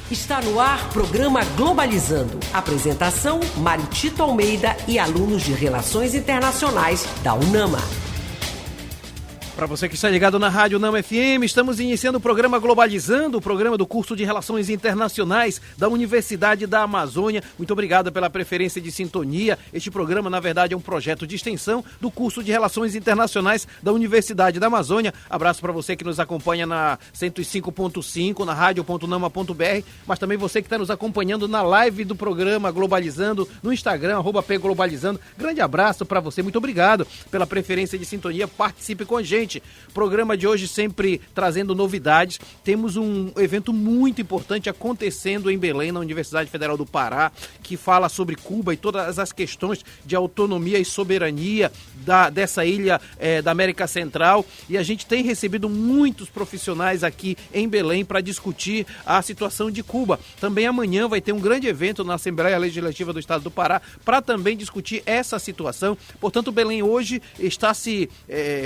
Está no ar programa Globalizando. Apresentação, Mário Tito Almeida e alunos de Relações Internacionais da UNAMA. Para você que está ligado na Rádio UNAMA FM, estamos iniciando o programa Globalizando, o programa do curso de Relações Internacionais da Universidade da Amazônia. Muito obrigado pela preferência de sintonia. Este programa, na verdade, é um projeto de extensão do curso de Relações Internacionais da Universidade da Amazônia. Abraço para você que nos acompanha na 105.5, na radio.unama.br, mas também você que está nos acompanhando na live do programa Globalizando, no Instagram, @pglobalizando. Grande abraço para você, muito obrigado pela preferência de sintonia. Participe com a gente. Programa de hoje sempre trazendo novidades. Temos um evento muito importante acontecendo em Belém, na Universidade Federal do Pará, que fala sobre Cuba e todas as questões de autonomia e soberania dessa ilha da América Central. E a gente tem recebido muitos profissionais aqui em Belém para discutir a situação de Cuba. Também amanhã vai ter um grande evento na Assembleia Legislativa do Estado do Pará para também discutir essa situação. Portanto, Belém hoje está se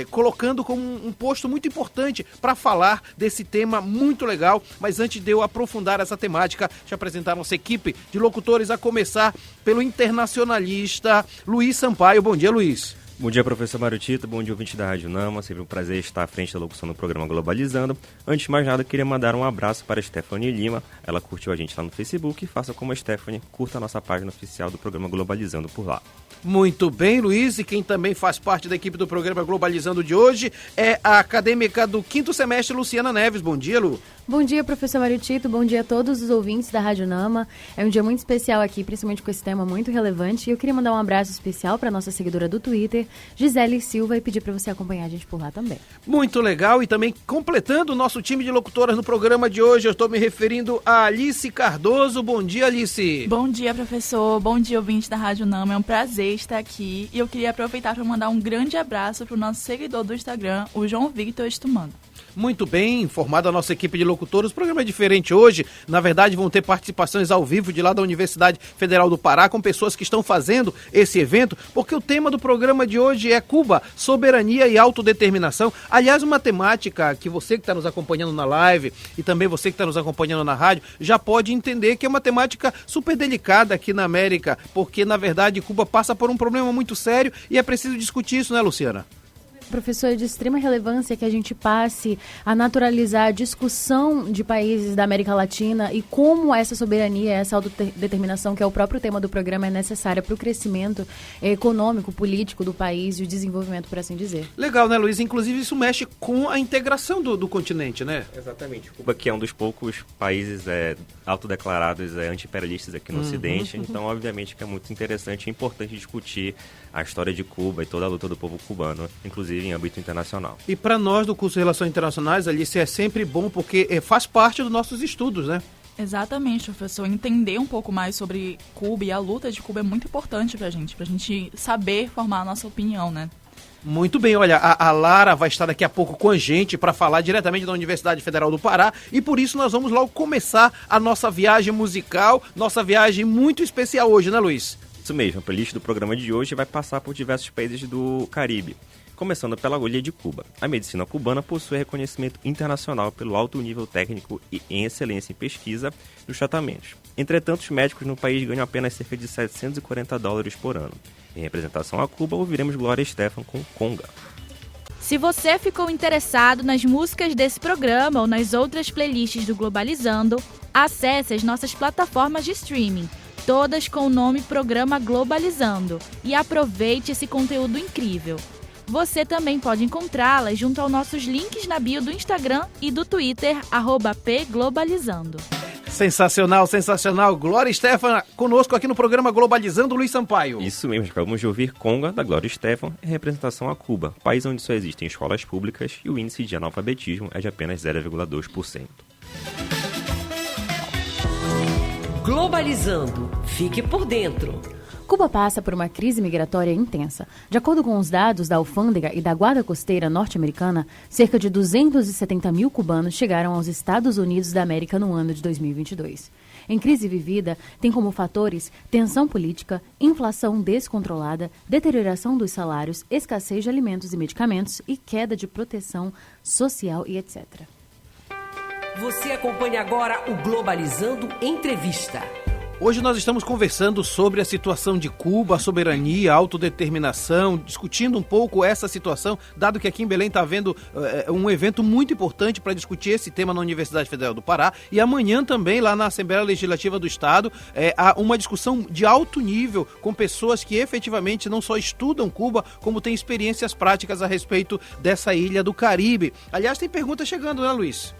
colocando como um posto muito importante para falar desse tema muito legal. Mas antes de eu aprofundar essa temática, deixa eu apresentar a nossa equipe de locutores, a começar pelo internacionalista Luiz Sampaio. Bom dia, Luiz. Bom dia, professor Mário Tito, bom dia, ouvinte da Rádio UNAMA, sempre um prazer estar à frente da locução do programa Globalizando. Antes de mais nada, queria mandar um abraço para a Stephanie Lima, ela curtiu a gente lá no Facebook e faça como a Stephanie, curta a nossa página oficial do programa Globalizando por lá. Muito bem, Luiz, e quem também faz parte da equipe do programa Globalizando de hoje é a acadêmica do 5º semestre, Luciana Neves. Bom dia, Lu. Bom dia, professor Mário Tito, bom dia a todos os ouvintes da Rádio UNAMA. É um dia muito especial aqui, principalmente com esse tema muito relevante. E eu queria mandar um abraço especial para a nossa seguidora do Twitter, Gisele Silva, e pedir para você acompanhar a gente por lá também. Muito legal, e também completando o nosso time de locutoras no programa de hoje, eu estou me referindo a Alice Cardoso. Bom dia, Alice. Bom dia, professor. Bom dia, ouvintes da Rádio UNAMA. É um prazer estar aqui. E eu queria aproveitar para mandar um grande abraço para o nosso seguidor do Instagram, o João Victor Estumano. Muito bem, informada a nossa equipe de locutores. O programa é diferente hoje. Na verdade, vão ter participações ao vivo de lá da Universidade Federal do Pará, com pessoas que estão fazendo esse evento, porque o tema do programa de hoje é Cuba, soberania e autodeterminação. Aliás, uma temática que você que está nos acompanhando na live e também você que está nos acompanhando na rádio já pode entender que é uma temática super delicada aqui na América, porque, na verdade, Cuba passa por um problema muito sério e é preciso discutir isso, né, Luciana? Professor, é de extrema relevância que a gente passe a naturalizar a discussão de países da América Latina e como essa soberania, essa autodeterminação, que é o próprio tema do programa, é necessária para o crescimento econômico, político do país e o desenvolvimento, por assim dizer. Legal, né, Luiz? Inclusive, isso mexe com a integração do continente, né? Exatamente. Cuba, que é um dos poucos países autodeclarados anti-imperialistas aqui no Ocidente, então, obviamente, que é muito interessante e importante discutir a história de Cuba e toda a luta do povo cubano, inclusive em âmbito internacional. E para nós do curso de Relações Internacionais, Alice, é sempre bom porque faz parte dos nossos estudos, né? Exatamente, professor. Entender um pouco mais sobre Cuba e a luta de Cuba é muito importante pra gente saber formar a nossa opinião, né? Muito bem, olha, a Lara vai estar daqui a pouco com a gente para falar diretamente da Universidade Federal do Pará e por isso nós vamos logo começar a nossa viagem musical, nossa viagem muito especial hoje, né, Luiz? Isso mesmo, a playlist do programa de hoje vai passar por diversos países do Caribe, começando pela ilha de Cuba. A medicina cubana possui reconhecimento internacional pelo alto nível técnico e em excelência em pesquisa dos tratamentos. Entretanto, os médicos no país ganham apenas cerca de $740 por ano. Em representação a Cuba, ouviremos Gloria Estefan com Conga. Se você ficou interessado nas músicas desse programa ou nas outras playlists do Globalizando, acesse as nossas plataformas de streaming, todas com o nome Programa Globalizando, e aproveite esse conteúdo incrível. Você também pode encontrá-las junto aos nossos links na bio do Instagram e do Twitter, @pglobalizando. Sensacional, sensacional. Gloria Estefan conosco aqui no programa Globalizando, Luiz Sampaio. Isso mesmo, acabamos de ouvir Conga, da Gloria Estefan, em representação a Cuba, país onde só existem escolas públicas e o índice de analfabetismo é de apenas 0,2%. Globalizando. Fique por dentro. Cuba passa por uma crise migratória intensa. De acordo com os dados da Alfândega e da Guarda Costeira norte-americana, cerca de 270 mil cubanos chegaram aos Estados Unidos da América no ano de 2022. Em crise vivida, tem como fatores tensão política, inflação descontrolada, deterioração dos salários, escassez de alimentos e medicamentos e queda de proteção social e etc. Você acompanha agora o Globalizando Entrevista. Hoje nós estamos conversando sobre a situação de Cuba, a soberania, a autodeterminação, discutindo um pouco essa situação, dado que aqui em Belém está havendo um evento muito importante para discutir esse tema na Universidade Federal do Pará, e amanhã também lá na Assembleia Legislativa do Estado há uma discussão de alto nível com pessoas que efetivamente não só estudam Cuba, como têm experiências práticas a respeito dessa ilha do Caribe. Aliás, tem pergunta chegando, né, Luiz?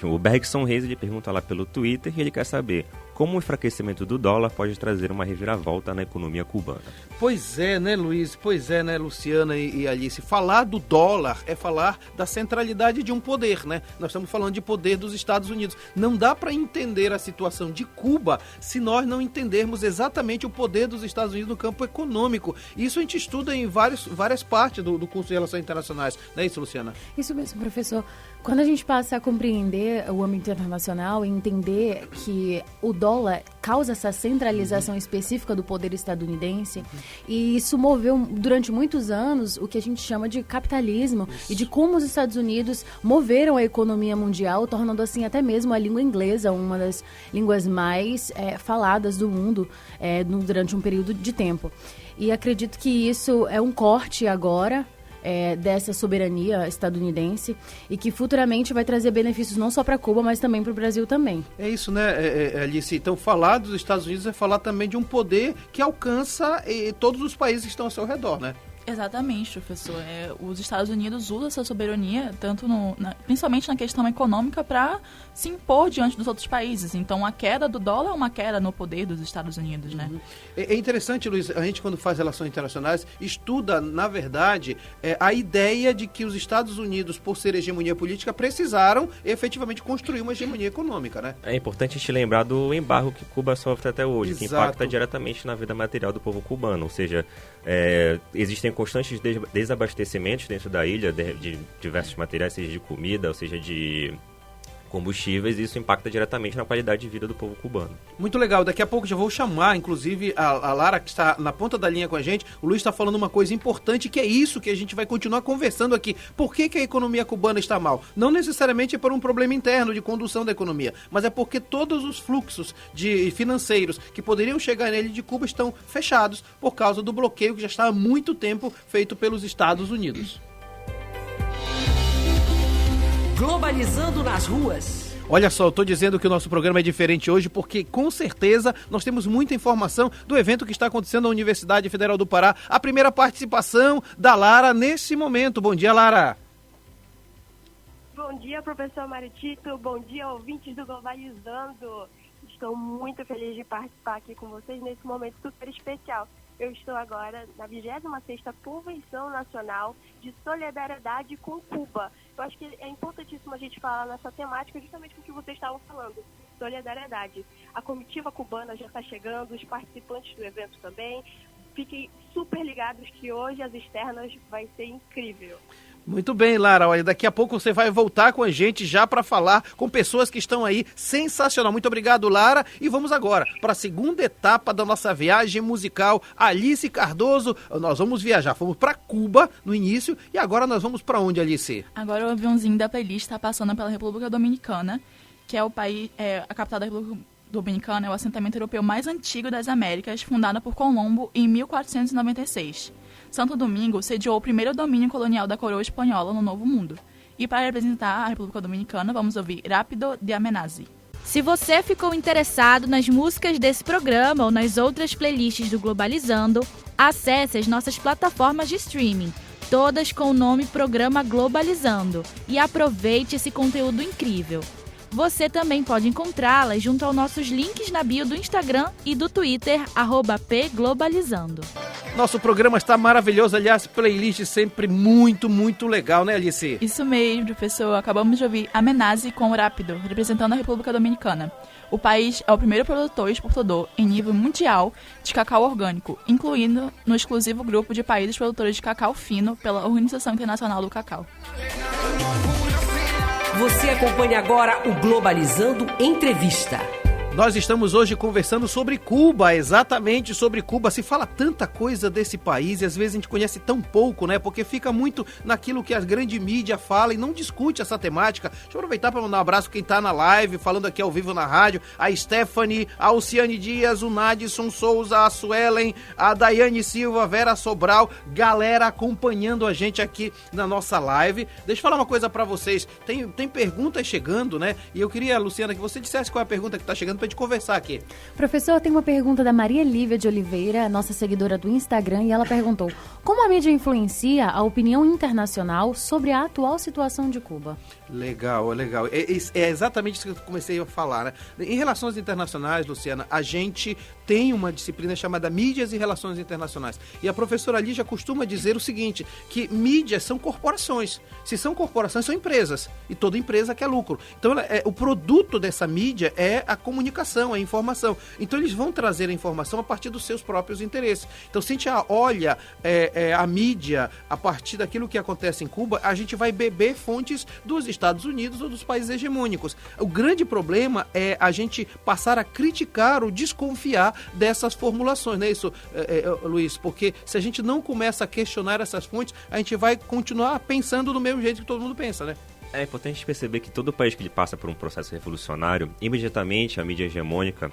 O Bergson Reis, ele pergunta lá pelo Twitter e ele quer saber como o enfraquecimento do dólar pode trazer uma reviravolta na economia cubana. Pois é, né, Luiz? Pois é, né, Luciana e Alice? Falar do dólar é falar da centralidade de um poder, né? Nós estamos falando de poder dos Estados Unidos. Não dá para entender a situação de Cuba se nós não entendermos exatamente o poder dos Estados Unidos no campo econômico. Isso a gente estuda em várias partes do curso de Relações Internacionais. Não é isso, Luciana? Isso mesmo, professor. Quando a gente passa a compreender o âmbito internacional e entender que o dólar causa essa centralização específica do poder estadunidense, e isso moveu durante muitos anos o que a gente chama de capitalismo, e de como os Estados Unidos moveram a economia mundial, tornando assim até mesmo a língua inglesa uma das línguas mais faladas do mundo durante um período de tempo. E acredito que isso é um corte agora dessa soberania estadunidense e que futuramente vai trazer benefícios não só para Cuba, mas também para o Brasil também. É isso, né, Alice? Então, falar dos Estados Unidos é falar também de um poder que alcança todos os países que estão ao seu redor, né? Exatamente, professor. Os Estados Unidos usam essa soberania, tanto principalmente na questão econômica, para se impor diante dos outros países. Então, a queda do dólar é uma queda no poder dos Estados Unidos, né? É interessante, Luiz, a gente quando faz relações internacionais, estuda, na verdade, a ideia de que os Estados Unidos, por ser hegemonia política, precisaram efetivamente construir uma hegemonia econômica, né? É importante te lembrar do embargo que Cuba sofre até hoje, Exato. Que impacta diretamente na vida material do povo cubano, ou seja, existem constantes desabastecimentos dentro da ilha de diversos materiais, seja de comida, ou seja de combustíveis, e isso impacta diretamente na qualidade de vida do povo cubano. Muito legal. Daqui a pouco já vou chamar, inclusive, a Lara, que está na ponta da linha com a gente. O Luiz está falando uma coisa importante, que é isso que a gente vai continuar conversando aqui. Por que a economia cubana está mal? Não necessariamente é por um problema interno de condução da economia, mas é porque todos os fluxos financeiros que poderiam chegar nele de Cuba estão fechados por causa do bloqueio que já está há muito tempo feito pelos Estados Unidos. Globalizando nas ruas. Olha só, eu estou dizendo que o nosso programa é diferente hoje porque, com certeza, nós temos muita informação do evento que está acontecendo na Universidade Federal do Pará. A primeira participação da Lara nesse momento. Bom dia, Lara. Bom dia, professor Maritito. Bom dia, ouvintes do Globalizando. Estou muito feliz de participar aqui com vocês nesse momento super especial. Eu estou agora na 26ª Convenção Nacional de Solidariedade com Cuba. Eu acho que é importantíssimo a gente falar nessa temática justamente com o que vocês estavam falando, solidariedade. A comitiva cubana já está chegando, os participantes do evento também. Fiquem super ligados que hoje as externas vai ser incrível. Muito bem, Lara. Olha, daqui a pouco você vai voltar com a gente já para falar com pessoas que estão aí. Sensacional. Muito obrigado, Lara. E vamos agora para a segunda etapa da nossa viagem musical. Alice Cardoso, nós vamos viajar. Fomos para Cuba no início e agora nós vamos para onde, Alice? Agora o aviãozinho da playlist está passando pela República Dominicana, que é o país, a capital da República Dominicana, é o assentamento europeu mais antigo das Américas, fundado por Colombo em 1496. Santo Domingo sediou o primeiro domínio colonial da coroa espanhola no Novo Mundo. E para representar a República Dominicana, vamos ouvir Rápido de Amenazi. Se você ficou interessado nas músicas desse programa ou nas outras playlists do Globalizando, acesse as nossas plataformas de streaming, todas com o nome Programa Globalizando, e aproveite esse conteúdo incrível. Você também pode encontrá-las junto aos nossos links na bio do Instagram e do Twitter, @pglobalizando. Nosso programa está maravilhoso, aliás, playlist sempre muito, muito legal, né, Alice? Isso mesmo, professor. Acabamos de ouvir Amenazi com o Rápido, representando a República Dominicana. O país é o primeiro produtor e exportador em nível mundial de cacau orgânico, incluindo no exclusivo grupo de países produtores de cacau fino pela Organização Internacional do Cacau. Você acompanha agora o Globalizando Entrevista. Nós estamos hoje conversando sobre Cuba, exatamente sobre Cuba. Se fala tanta coisa desse país e às vezes a gente conhece tão pouco, né? Porque fica muito naquilo que a grande mídia fala e não discute essa temática. Deixa eu aproveitar para mandar um abraço quem tá na live, falando aqui ao vivo na rádio. A Stephanie, a Alciane Dias, o Nadson Souza, a Suelen, a Daiane Silva, a Vera Sobral. Galera acompanhando a gente aqui na nossa live. Deixa eu falar uma coisa para vocês. Tem perguntas chegando, né? E eu queria, Luciana, que você dissesse qual é a pergunta que tá chegando de conversar aqui. Professor, tem uma pergunta da Maria Lívia de Oliveira, nossa seguidora do Instagram, e ela perguntou: como a mídia influencia a opinião internacional sobre a atual situação de Cuba? Legal. É exatamente isso que eu comecei a falar, né? Em relações internacionais, Luciana, a gente tem uma disciplina chamada Mídias e Relações Internacionais. E a professora Lígia costuma dizer o seguinte, que mídias são corporações. Se são corporações, são empresas. E toda empresa quer lucro. Então, o produto dessa mídia é a comunicação, a informação. Então, eles vão trazer a informação a partir dos seus próprios interesses. Então, se a gente olha a mídia a partir daquilo que acontece em Cuba, a gente vai beber fontes dos Estados Unidos ou dos países hegemônicos. O grande problema é a gente passar a criticar ou desconfiar dessas formulações, não é isso, Luiz? Porque se a gente não começa a questionar essas fontes, a gente vai continuar pensando do mesmo jeito que todo mundo pensa, né? É importante perceber que todo país que ele passa por um processo revolucionário, imediatamente a mídia hegemônica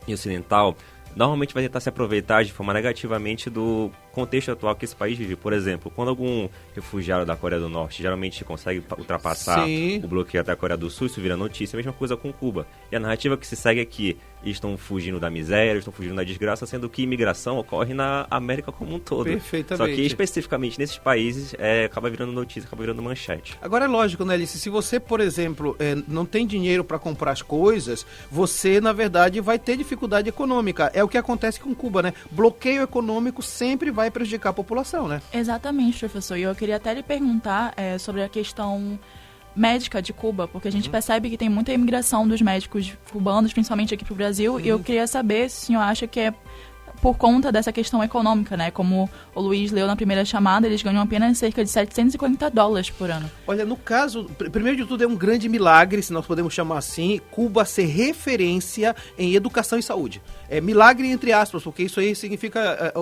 e ocidental normalmente vai tentar se aproveitar de forma negativamente do contexto atual que esse país vive. Por exemplo, quando algum refugiado da Coreia do Norte geralmente consegue ultrapassar o bloqueio até a Coreia do Sul, isso vira notícia. A mesma coisa com Cuba. E a narrativa que se segue aqui, eles estão fugindo da miséria, eles estão fugindo da desgraça, sendo que imigração ocorre na América como um todo. Perfeitamente. Só que especificamente nesses países acaba virando notícia, acaba virando manchete. Agora é lógico, né, Alice? Se você, por exemplo, não tem dinheiro para comprar as coisas, você, na verdade, vai ter dificuldade econômica. É o que acontece com Cuba, né? Bloqueio econômico sempre vai prejudicar a população, né? Exatamente, professor. E eu queria até lhe perguntar sobre a questão médica de Cuba, porque a gente percebe que tem muita imigração dos médicos cubanos, principalmente aqui para o Brasil, e eu queria saber se o senhor acha que é por conta dessa questão econômica, né? Como o Luiz leu na primeira chamada, eles ganham apenas cerca de $750 por ano. Olha, no caso, primeiro de tudo é um grande milagre, se nós podemos chamar assim, Cuba ser referência em educação e saúde. É milagre entre aspas, porque isso aí significa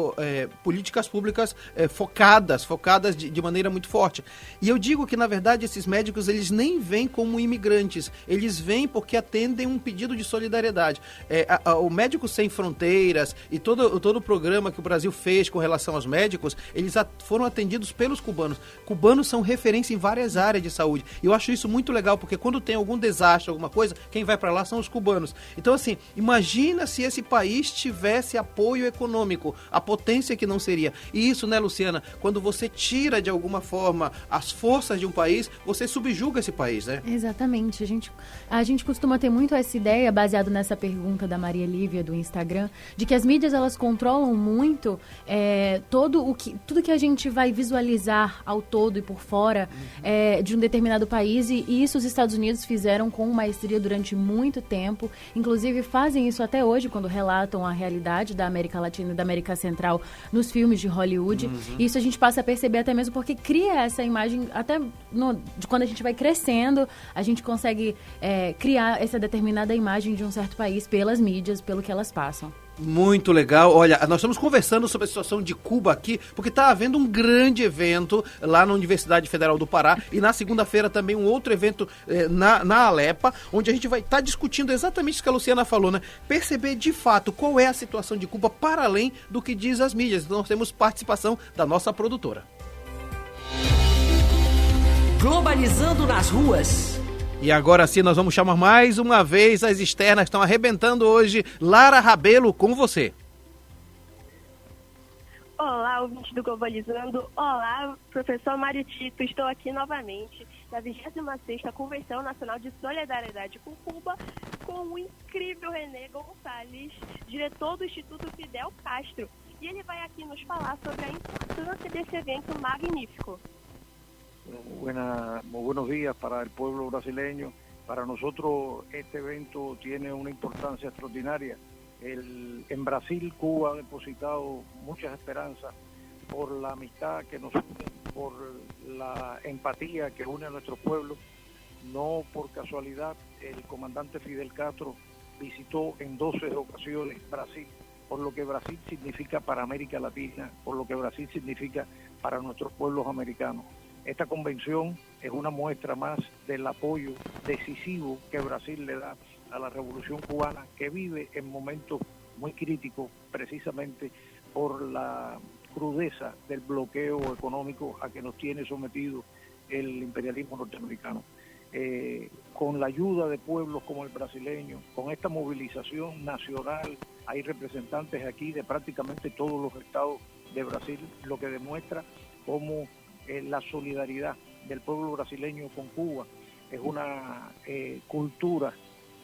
políticas públicas focadas de maneira muito forte. E eu digo que, na verdade, esses médicos, eles nem vêm como imigrantes, eles vêm porque atendem um pedido de solidariedade. O Médicos Sem Fronteiras e todo o programa que o Brasil fez com relação aos médicos, eles foram atendidos pelos cubanos. Cubanos são referência em várias áreas de saúde. E eu acho isso muito legal, porque quando tem algum desastre, alguma coisa, quem vai para lá são os cubanos. Então, assim, imagina se esse país tivesse apoio econômico, a potência que não seria. E isso, né, Luciana, quando você tira de alguma forma as forças de um país, você subjuga esse país, né? Exatamente. A gente costuma ter muito essa ideia, baseado nessa pergunta da Maria Lívia do Instagram, de que as mídias, elas controlam muito tudo que a gente vai visualizar ao todo e por fora de um determinado país, e isso os Estados Unidos fizeram com maestria durante muito tempo, inclusive fazem isso até hoje quando relatam a realidade da América Latina e da América Central nos filmes de Hollywood. Isso a gente passa a perceber até mesmo porque cria essa imagem, até de quando a gente vai crescendo, a gente consegue criar essa determinada imagem de um certo país pelas mídias, pelo que elas passam. Muito legal. Olha, nós estamos conversando sobre a situação de Cuba aqui, porque está havendo um grande evento lá na Universidade Federal do Pará, e na segunda-feira também um outro evento na Alepa, onde a gente vai estar discutindo exatamente isso que a Luciana falou, né? Perceber de fato qual é a situação de Cuba para além do que diz as mídias. Então nós temos participação da nossa produtora. Globalizando nas ruas. E agora sim, nós vamos chamar mais uma vez as externas que estão arrebentando hoje. Lara Rabelo, com você. Olá, ouvintes do Globalizando. Olá, professor Mário Tito. Estou aqui novamente na 26ª Convenção Nacional de Solidariedade com Cuba, com o incrível René Gonçalves, diretor do Instituto Fidel Castro. E ele vai aqui nos falar sobre a importância desse evento magnífico. Muy buenos días para el pueblo brasileño. Para nosotros este evento tiene una importancia extraordinaria. En Brasil, Cuba ha depositado muchas esperanzas por la amistad que nos une, por la empatía que une a nuestro pueblo. No por casualidad, el comandante Fidel Castro visitó en 12 ocasiones Brasil, por lo que Brasil significa para América Latina, por lo que Brasil significa para nuestros pueblos americanos. Esta convención es una muestra más del apoyo decisivo que Brasil le da a la Revolución Cubana, que vive en momentos muy críticos precisamente por la crudeza del bloqueo económico a que nos tiene sometido el imperialismo norteamericano. Con la ayuda de pueblos como el brasileño, con esta movilización nacional, hay representantes aquí de prácticamente todos los estados de Brasil, lo que demuestra cómo la solidaridad del pueblo brasileño con Cuba es una cultura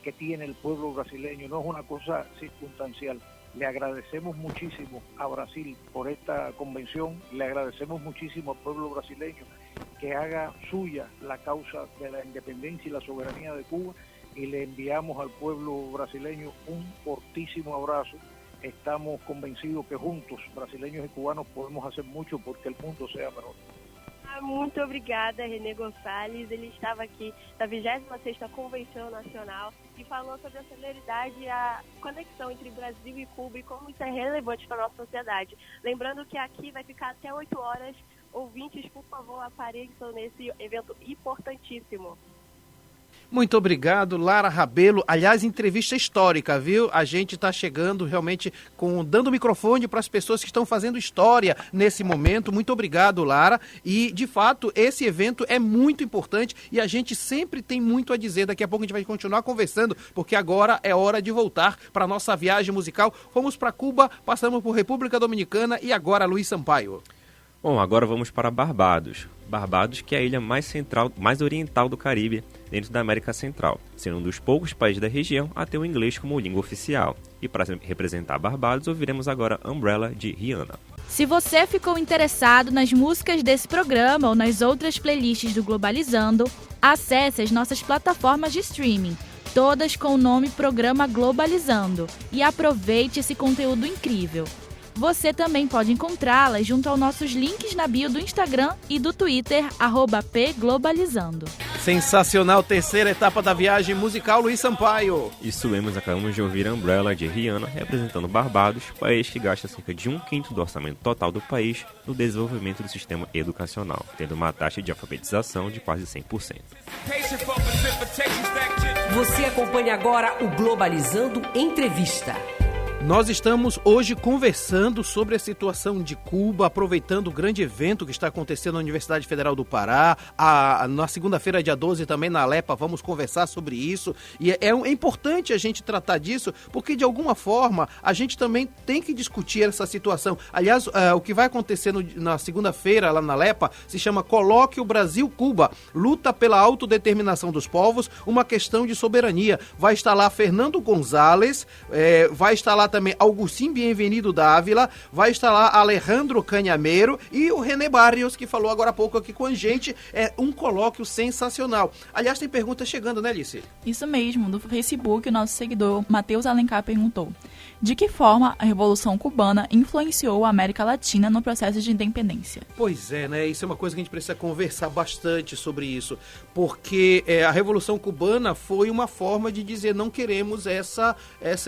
que tiene el pueblo brasileño, no es una cosa circunstancial. Le agradecemos muchísimo a Brasil por esta convención, le agradecemos muchísimo al pueblo brasileño que haga suya la causa de la independencia y la soberanía de Cuba, y le enviamos al pueblo brasileño un fortísimo abrazo. Estamos convencidos que juntos, brasileños y cubanos, podemos hacer mucho porque el mundo sea mejor. Muito obrigada, René Gonçalves. Ele estava aqui na 26ª Convenção Nacional e falou sobre a celeridade e a conexão entre Brasil e Cuba e como isso é relevante para a nossa sociedade. Lembrando que aqui vai ficar até 8 horas. Ouvintes, por favor, apareçam nesse evento importantíssimo. Muito obrigado, Lara Rabelo. Aliás, entrevista histórica, viu? A gente está chegando realmente dando microfone para as pessoas que estão fazendo história nesse momento. Muito obrigado, Lara. E, de fato, esse evento é muito importante e a gente sempre tem muito a dizer. Daqui a pouco a gente vai continuar conversando, porque agora é hora de voltar para a nossa viagem musical. Fomos para Cuba, passamos por República Dominicana e agora Luiz Sampaio. Bom, agora vamos para Barbados. Barbados, que é a ilha mais oriental do Caribe, dentro da América Central, sendo um dos poucos países da região a ter o inglês como língua oficial. E para representar Barbados, ouviremos agora Umbrella, de Rihanna. Se você ficou interessado nas músicas desse programa ou nas outras playlists do Globalizando, acesse as nossas plataformas de streaming, todas com o nome Programa Globalizando, e aproveite esse conteúdo incrível. Você também pode encontrá-las junto aos nossos links na bio do Instagram e do Twitter, @pglobalizando. Sensacional, terceira etapa da viagem musical, Luiz Sampaio. Isso mesmo, acabamos de ouvir Umbrella, de Rihanna, representando Barbados, país que gasta cerca de 1/5 do orçamento total do país no desenvolvimento do sistema educacional, tendo uma taxa de alfabetização de quase 100%. Você acompanha agora o Globalizando Entrevista. Nós estamos hoje conversando sobre a situação de Cuba, aproveitando o grande evento que está acontecendo na Universidade Federal do Pará. Na segunda-feira, dia 12, também na Alepa, vamos conversar sobre isso. E é importante a gente tratar disso, porque de alguma forma a gente também tem que discutir essa situação. Aliás, o que vai acontecer na segunda-feira lá na Alepa se chama Colóquio Brasil-Cuba, luta pela autodeterminação dos povos, uma questão de soberania. Vai estar lá Fernando González, vai estar lá também Agustín Bienvenido Dávila, vai estar lá Alejandro Canhameiro e o René Barrios, que falou agora há pouco aqui com a gente. É um colóquio sensacional. Aliás, tem pergunta chegando, né, Alice? Isso mesmo, do Facebook, o nosso seguidor Matheus Alencar perguntou: de que forma a Revolução Cubana influenciou a América Latina no processo de independência? Pois é, né? Isso é uma coisa que a gente precisa conversar bastante sobre isso, porque a Revolução Cubana foi uma forma de dizer não queremos essa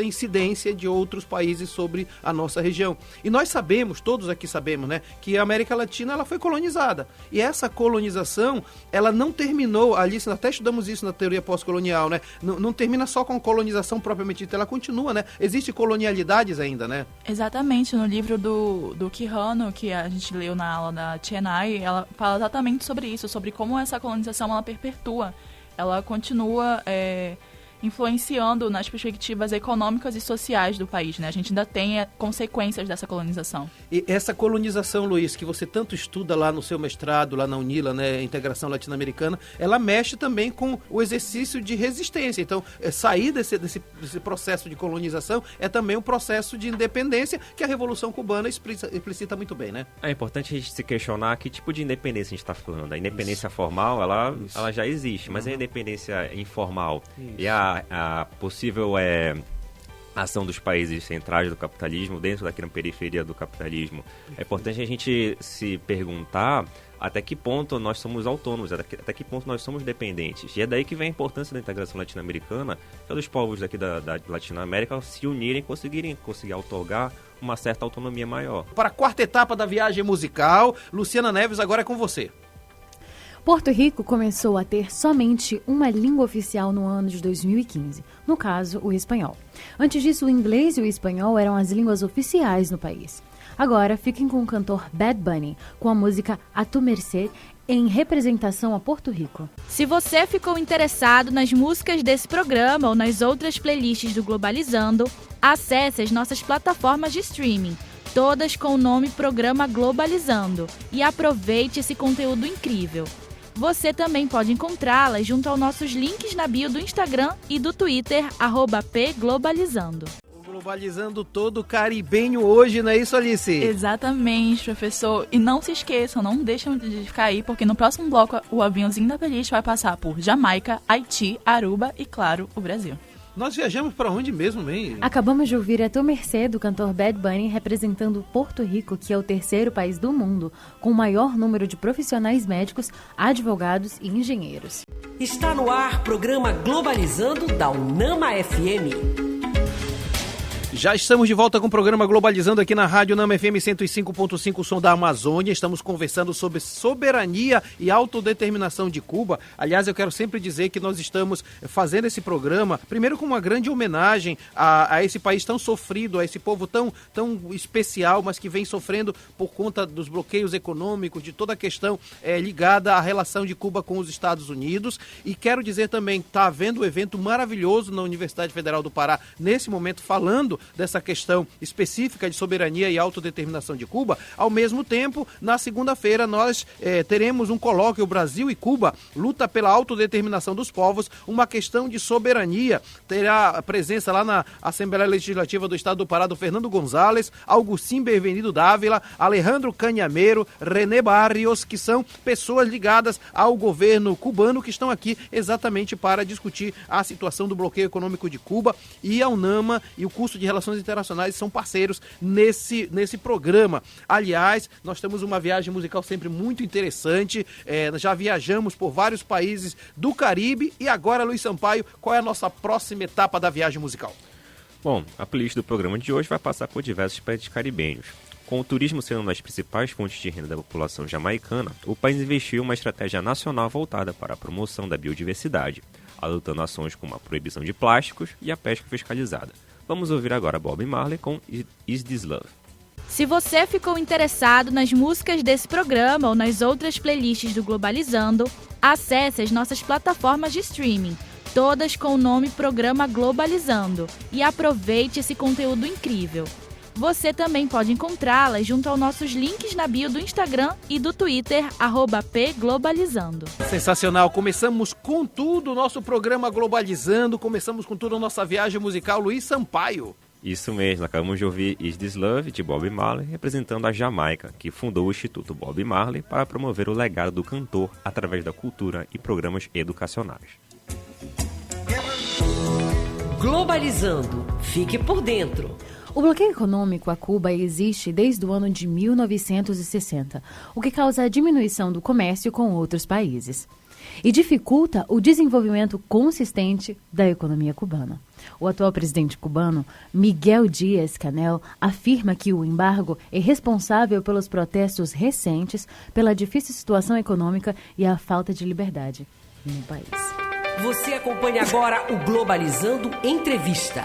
incidência de outros países sobre a nossa região. E nós sabemos, todos aqui sabemos, né, que a América Latina ela foi colonizada. E essa colonização, ela não terminou, Alice, até estudamos isso na teoria pós-colonial, né? Não termina só com a colonização propriamente dita, ela continua, né? Existe colonialidades ainda, né? Exatamente, no livro do Quijano, que a gente leu na aula da Chennai, ela fala exatamente sobre isso, sobre como essa colonização ela perpetua, ela continua influenciando nas perspectivas econômicas e sociais do país, né? A gente ainda tem consequências dessa colonização. E essa colonização, Luiz, que você tanto estuda lá no seu mestrado, lá na UNILA, né, Integração Latino-Americana, ela mexe também com o exercício de resistência. Então, sair desse processo de colonização é também um processo de independência que a Revolução Cubana explicita muito bem, né? É importante a gente se questionar que tipo de independência a gente está falando. A independência formal, ela já existe, mas a independência informal e a possível ação dos países centrais do capitalismo dentro daquela periferia do capitalismo. É importante a gente se perguntar até que ponto nós somos autônomos, até que ponto nós somos dependentes. E é daí que vem a importância da integração latino-americana, que é dos povos daqui da Latinoamérica se unirem e conseguir outorgar uma certa autonomia maior. Para a quarta etapa da viagem musical, Luciana Neves, agora é com você. Porto Rico começou a ter somente uma língua oficial no ano de 2015, no caso, o espanhol. Antes disso, o inglês e o espanhol eram as línguas oficiais no país. Agora, fiquem com o cantor Bad Bunny, com a música A Tu Mercê, em representação a Porto Rico. Se você ficou interessado nas músicas desse programa ou nas outras playlists do Globalizando, acesse as nossas plataformas de streaming, todas com o nome Programa Globalizando, e aproveite esse conteúdo incrível. Você também pode encontrá-las junto aos nossos links na bio do Instagram e do Twitter, @pglobalizando. Globalizando todo caribenho hoje, não é isso, Alice? Exatamente, professor. E não se esqueçam, não deixem de ficar aí, porque no próximo bloco o aviãozinho da playlist vai passar por Jamaica, Haiti, Aruba e, claro, o Brasil. Nós viajamos para onde mesmo, hein? Acabamos de ouvir A Tu Mercê, do cantor Bad Bunny, representando Porto Rico, que é o terceiro país do mundo com o maior número de profissionais médicos, advogados e engenheiros. Está no ar programa Globalizando da Unama FM. Já estamos de volta com o programa Globalizando aqui na Rádio Unama FM 105.5, som da Amazônia. Estamos conversando sobre soberania e autodeterminação de Cuba. Aliás, eu quero sempre dizer que nós estamos fazendo esse programa, primeiro com uma grande homenagem a esse país tão sofrido, a esse povo tão especial, mas que vem sofrendo por conta dos bloqueios econômicos, de toda a questão ligada à relação de Cuba com os Estados Unidos. E quero dizer também, está havendo um evento maravilhoso na Universidade Federal do Pará, nesse momento, falando dessa questão específica de soberania e autodeterminação de Cuba. Ao mesmo tempo, na segunda-feira, nós teremos um colóquio, Brasil e Cuba, luta pela autodeterminação dos povos, uma questão de soberania. Terá a presença lá na Assembleia Legislativa do Estado do Pará, do Fernando Gonzalez, Augustin Benvenido Dávila, Alejandro Canhameiro, René Barrios, que são pessoas ligadas ao governo cubano, que estão aqui exatamente para discutir a situação do bloqueio econômico de Cuba. E a Unama e o curso de Relações Internacionais são parceiros nesse programa. Aliás, nós temos uma viagem musical sempre muito interessante, já viajamos por vários países do Caribe e agora, Luiz Sampaio, qual é a nossa próxima etapa da viagem musical? Bom, a playlist do programa de hoje vai passar por diversos países caribenhos. Com o turismo sendo uma das principais fontes de renda da população jamaicana, o país investiu em uma estratégia nacional voltada para a promoção da biodiversidade, adotando ações como a proibição de plásticos e a pesca fiscalizada. Vamos ouvir agora Bob Marley com Is This Love. Se você ficou interessado nas músicas desse programa ou nas outras playlists do Globalizando, acesse as nossas plataformas de streaming, todas com o nome Programa Globalizando, e aproveite esse conteúdo incrível. Você também pode encontrá-las junto aos nossos links na bio do Instagram e do Twitter, @pglobalizando. Sensacional, começamos com tudo o nosso programa Globalizando, começamos com tudo a nossa viagem musical, Luiz Sampaio. Isso mesmo, acabamos de ouvir Is This Love, de Bob Marley, representando a Jamaica, que fundou o Instituto Bob Marley para promover o legado do cantor através da cultura e programas educacionais. Globalizando, fique por dentro. O bloqueio econômico a Cuba existe desde o ano de 1960, o que causa a diminuição do comércio com outros países e dificulta o desenvolvimento consistente da economia cubana. O atual presidente cubano, Miguel Díaz-Canel, afirma que o embargo é responsável pelos protestos recentes, pela difícil situação econômica e a falta de liberdade no país. Você acompanha agora o Globalizando Entrevista.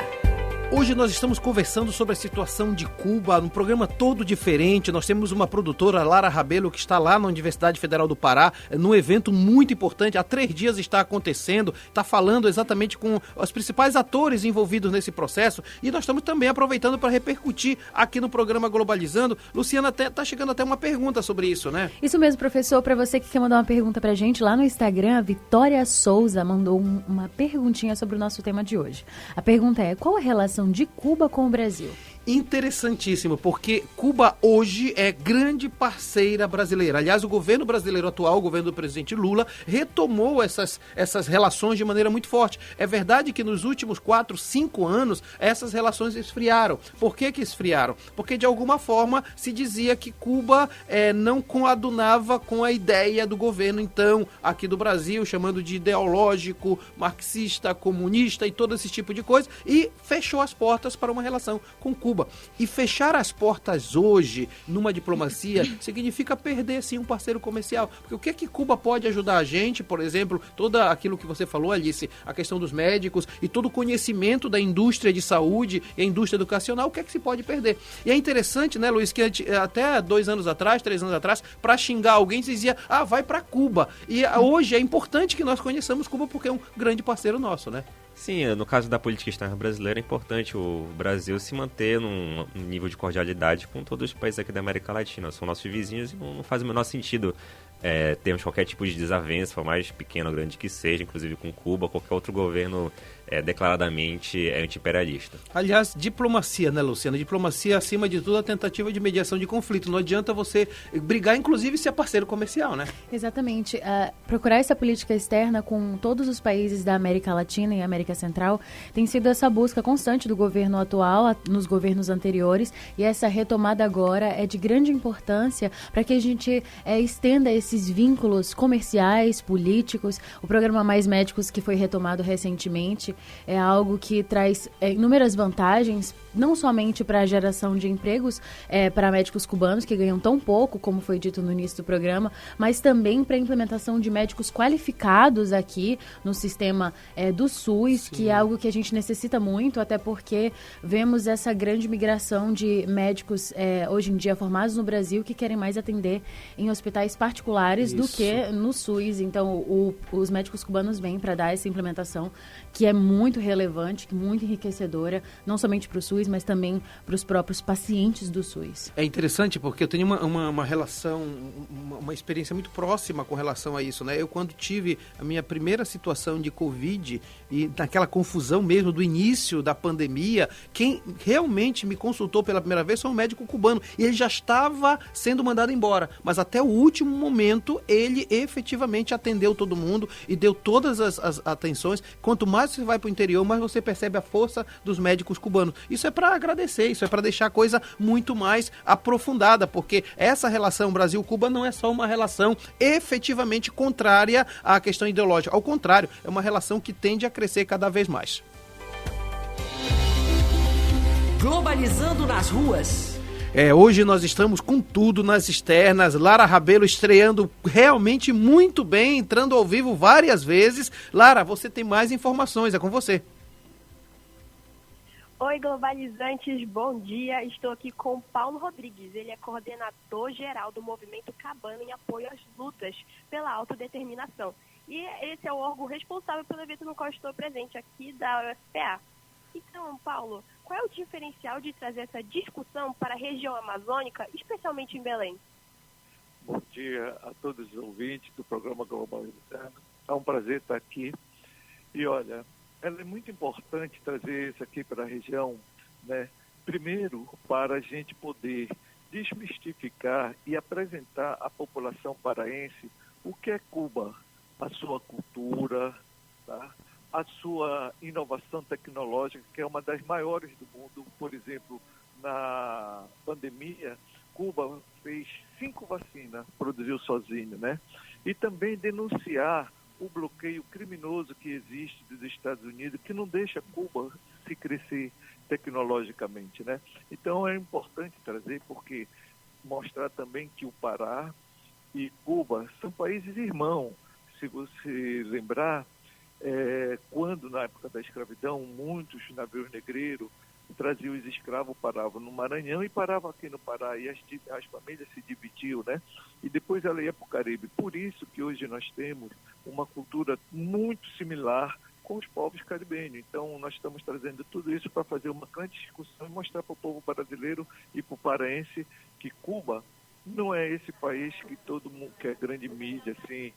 Hoje nós estamos conversando sobre a situação de Cuba, num programa todo diferente. Nós temos uma produtora, Lara Rabelo, que está lá na Universidade Federal do Pará, num evento muito importante. Há 3 dias está acontecendo, está falando exatamente com os principais atores envolvidos nesse processo. E nós estamos também aproveitando para repercutir aqui no programa Globalizando. Luciana, está chegando até uma pergunta sobre isso, né? Isso mesmo, professor. Para você que quer mandar uma pergunta para a gente, lá no Instagram, a Vitória Souza mandou uma perguntinha sobre o nosso tema de hoje. A pergunta é: qual a relação de Cuba com o Brasil? Interessantíssimo, porque Cuba hoje é grande parceira brasileira. Aliás, o governo brasileiro atual, o governo do presidente Lula, retomou essas relações de maneira muito forte. É verdade que nos últimos 4, 5 anos, essas relações esfriaram. Por que esfriaram? Porque, de alguma forma, se dizia que Cuba não coadunava com a ideia do governo, então, aqui do Brasil, chamando de ideológico, marxista, comunista e todo esse tipo de coisa, e fechou as portas para uma relação com Cuba. E fechar as portas hoje, numa diplomacia, significa perder, sim, um parceiro comercial. Porque o que é que Cuba pode ajudar a gente, por exemplo, todo aquilo que você falou, Alice, a questão dos médicos e todo o conhecimento da indústria de saúde e a indústria educacional, o que é que se pode perder? E é interessante, né, Luiz, que até 2 anos atrás, 3 anos atrás, para xingar alguém, se dizia, vai para Cuba. E hoje é importante que nós conheçamos Cuba porque é um grande parceiro nosso, né? Sim, no caso da política externa brasileira, é importante o Brasil se manter num nível de cordialidade com todos os países aqui da América Latina. São nossos vizinhos e não faz o menor sentido termos qualquer tipo de desavença, por mais pequeno ou grande que seja, inclusive com Cuba, qualquer outro governo declaradamente anti-imperialista. Aliás, diplomacia, né, Luciana? Diplomacia, acima de tudo, a tentativa de mediação de conflito. Não adianta você brigar, inclusive, se é parceiro comercial, né? Exatamente. Procurar essa política externa com todos os países da América Latina e América Central tem sido essa busca constante do governo atual, nos governos anteriores, e essa retomada agora é de grande importância para que a gente estenda esses vínculos comerciais, políticos. O programa Mais Médicos, que foi retomado recentemente, é algo que traz inúmeras vantagens, não somente para a geração de empregos para médicos cubanos, que ganham tão pouco, como foi dito no início do programa, mas também para a implementação de médicos qualificados aqui no sistema do SUS, Sim. que é algo que a gente necessita muito, até porque vemos essa grande migração de médicos hoje em dia formados no Brasil que querem mais atender em hospitais particulares do que no SUS. Então, os médicos cubanos vêm para dar essa implementação que é muito relevante, muito enriquecedora, não somente para o SUS, mas também para os próprios pacientes do SUS. É interessante porque eu tenho uma relação, uma experiência muito próxima com relação a isso, né? Eu, quando tive a minha primeira situação de Covid e naquela confusão mesmo do início da pandemia, quem realmente me consultou pela primeira vez foi um médico cubano e ele já estava sendo mandado embora, mas até o último momento ele efetivamente atendeu todo mundo e deu todas as atenções. Quanto mais você vai para o interior, mais você percebe a força dos médicos cubanos. Isso é para agradecer, isso é para deixar a coisa muito mais aprofundada, porque essa relação Brasil-Cuba não é só uma relação efetivamente contrária à questão ideológica. Ao contrário, é uma relação que tende a crescer cada vez mais. Globalizando nas ruas. Hoje nós estamos com tudo nas externas. Lara Rabelo estreando realmente muito bem, entrando ao vivo várias vezes. Lara, você tem mais informações, é com você. Oi, globalizantes, bom dia. Estou aqui com Paulo Rodrigues. Ele é coordenador geral do Movimento Cabana em apoio às lutas pela autodeterminação. E esse é o órgão responsável pelo evento no qual estou presente aqui da UFPA. Então, Paulo, qual é o diferencial de trazer essa discussão para a região amazônica, especialmente em Belém? Bom dia a todos os ouvintes do programa Globalizando. É um prazer estar aqui. E olha, é muito importante trazer isso aqui para a região, né? Primeiro, para a gente poder desmistificar e apresentar à população paraense o que é Cuba, a sua cultura, tá? A sua inovação tecnológica, que é uma das maiores do mundo. Por exemplo, na pandemia, Cuba fez 5 vacinas, produziu sozinho, né? E também denunciar o bloqueio criminoso que existe dos Estados Unidos, que não deixa Cuba se crescer tecnologicamente, né? Então é importante trazer, porque mostrar também que o Pará e Cuba são países irmãos. Se você lembrar, quando na época da escravidão, muitos navios negreiros traziam os escravos, paravam no Maranhão e paravam aqui no Pará, e as famílias se dividiam, né? E depois ela ia para o Caribe. Por isso que hoje nós temos uma cultura muito similar com os povos caribenhos. Então, nós estamos trazendo tudo isso para fazer uma grande discussão e mostrar para o povo brasileiro e para o paraense que Cuba não é esse país que todo mundo, que é grande mídia, assim,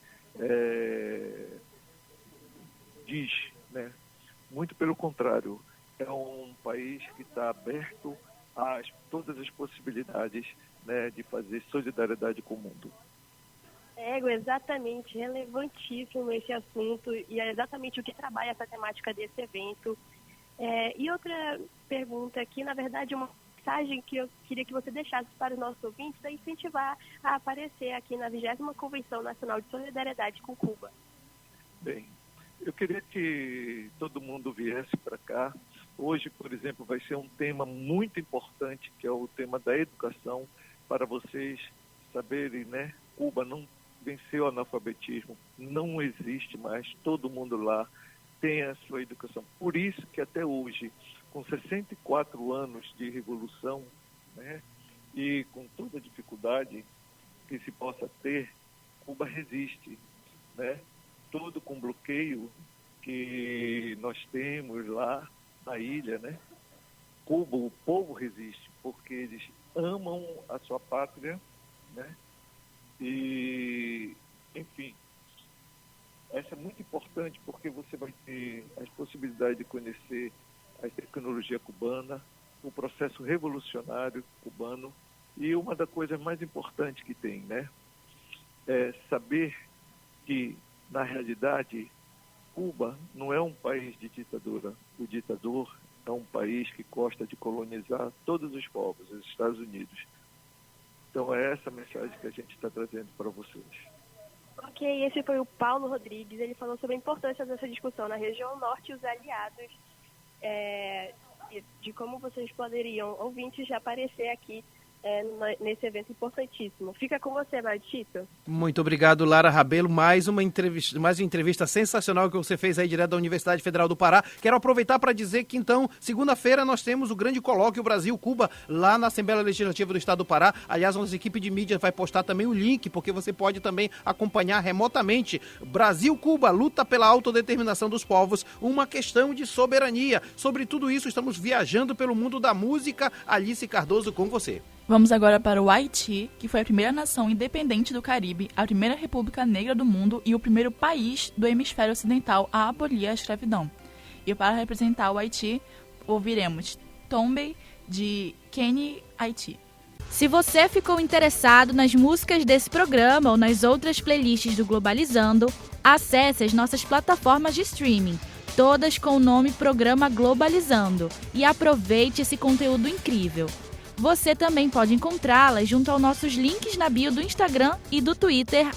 diz, né? Muito pelo contrário, é um país que está aberto todas as possibilidades, né, de fazer solidariedade com o mundo. Exatamente, relevantíssimo esse assunto e é exatamente o que trabalha essa temática desse evento. E outra pergunta aqui, na verdade, uma mensagem que eu queria que você deixasse para os nossos ouvintes é incentivar a aparecer aqui na 20ª Convenção Nacional de Solidariedade com Cuba. Bem, eu queria que todo mundo viesse para cá. Hoje, por exemplo, vai ser um tema muito importante, que é o tema da educação, para vocês saberem, né? Cuba não venceu o analfabetismo, não existe mais, todo mundo lá tem a sua educação. Por isso que até hoje, com 64 anos de revolução, né, e com toda a dificuldade que se possa ter, Cuba resiste, né? Todo com bloqueio que nós temos lá na ilha, né? Cuba, o povo resiste, porque eles amam a sua pátria, né? E, enfim, essa é muito importante porque você vai ter as possibilidades de conhecer a tecnologia cubana, o processo revolucionário cubano e uma das coisas mais importantes que tem, né? É saber que, na realidade, Cuba não é um país de ditadura. O ditador é um país que gosta de colonizar todos os povos, os Estados Unidos. Então é essa mensagem que a gente está trazendo para vocês. Ok, esse foi o Paulo Rodrigues. Ele falou sobre a importância dessa discussão na região norte e os aliados, de como vocês poderiam, ouvintes, já aparecer aqui nesse evento importantíssimo. Fica com você, Martito. Muito obrigado, Lara Rabelo. Mais uma entrevista sensacional que você fez aí direto da Universidade Federal do Pará. Quero aproveitar para dizer que, então, segunda-feira nós temos o grande colóquio Brasil-Cuba lá na Assembleia Legislativa do Estado do Pará. Aliás, a nossa equipe de mídia vai postar também o link, porque você pode também acompanhar remotamente. Brasil-Cuba, luta pela autodeterminação dos povos, uma questão de soberania. Sobre tudo isso, estamos viajando pelo mundo da música. Alice Cardoso, com você. Vamos agora para o Haiti, que foi a primeira nação independente do Caribe, a primeira república negra do mundo e o primeiro país do hemisfério ocidental a abolir a escravidão. E para representar o Haiti, ouviremos Tombey, de Kenny, Haiti. Se você ficou interessado nas músicas desse programa ou nas outras playlists do Globalizando, acesse as nossas plataformas de streaming, todas com o nome Programa Globalizando, e aproveite esse conteúdo incrível. Você também pode encontrá-las junto aos nossos links na bio do Instagram e do Twitter,